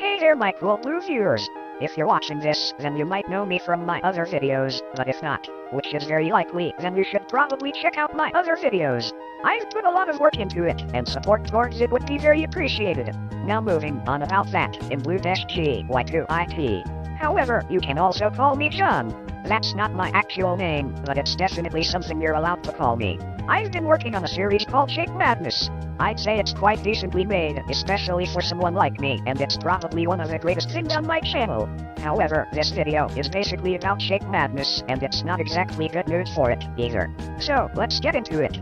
Hey there, my cool blue viewers. If you're watching this, then you might know me from my other videos, but if not, which is very likely, then you should probably check out my other videos. I've put a lot of work into it, and support towards it would be very appreciated. Now moving on about that, in blue-GY2IT. However, you can also call me John. That's not my actual name, but it's definitely something you're allowed to call me. I've been working on a series called Shape Madness. I'd say it's quite decently made, especially for someone like me, and it's probably one of the greatest things on my channel. However, this video is basically about Shape Madness, and it's not exactly good news for it, either. So, let's get into it.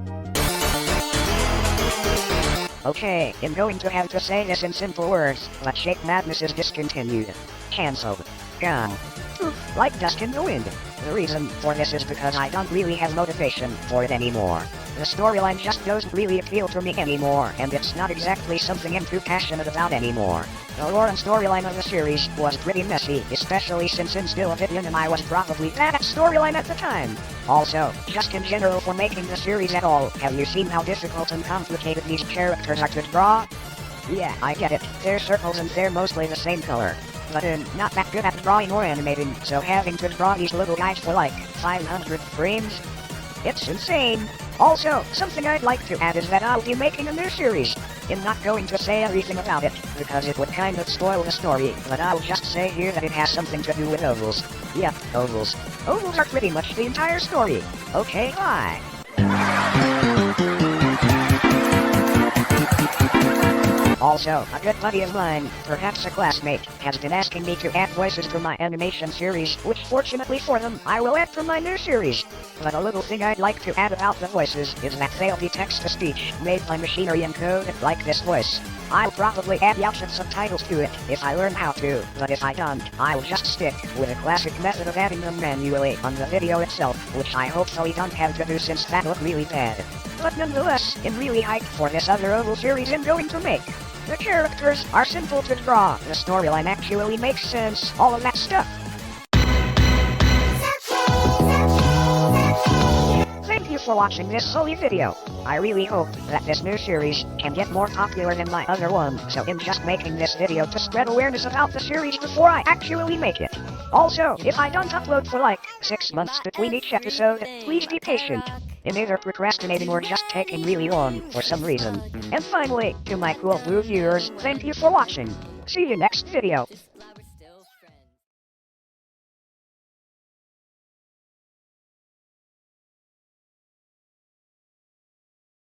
Okay, I'm going to have to say this in simple words, but Shape Madness is discontinued. Cancelled. Gone. Poof, like dust in the wind. The reason for this is because I don't really have motivation for it anymore. The storyline just doesn't really appeal to me anymore, and it's not exactly something I'm too passionate about anymore. The lore and storyline of the series was pretty messy, especially since I'm still a Vivian and I was probably bad at storyline at the time. Also, just in general for making the series at all, have you seen how difficult and complicated these characters are to draw? Yeah, I get it, they're circles and they're mostly the same color. But I'm not that good at drawing or animating, so having to draw these little guys for like 500 frames? It's insane. Also, something I'd like to add is that I'll be making a new series. I'm not going to say everything about it, because it would kind of spoil the story, but I'll just say here that it has something to do with ovals. Yep, ovals. Ovals are pretty much the entire story. Okay, bye. Also, a good buddy of mine, perhaps a classmate, has been asking me to add voices to my animation series, which fortunately for them, I will add for my new series. But a little thing I'd like to add about the voices is that they'll be text-to-speech, made by machinery and code, like this voice. I'll probably add yelps and subtitles to it, if I learn how to, but if I don't, I'll just stick with a classic method of adding them manually on the video itself, which I hopefully don't have to do since that looked really bad. But nonetheless, I'm really hyped for this other oval series I'm going to make. The characters are simple to draw, the storyline actually makes sense, all of that stuff. Thank you for watching this silly video. I really hope that this new series can get more popular than my other one, so I'm just making this video to spread awareness about the series before I actually make it. Also, if I don't upload for like 6 months between each episode, please be patient. I'm either procrastinating or just taking really long for some reason. And finally, to my cool blue viewers, thank you for watching. See you next video.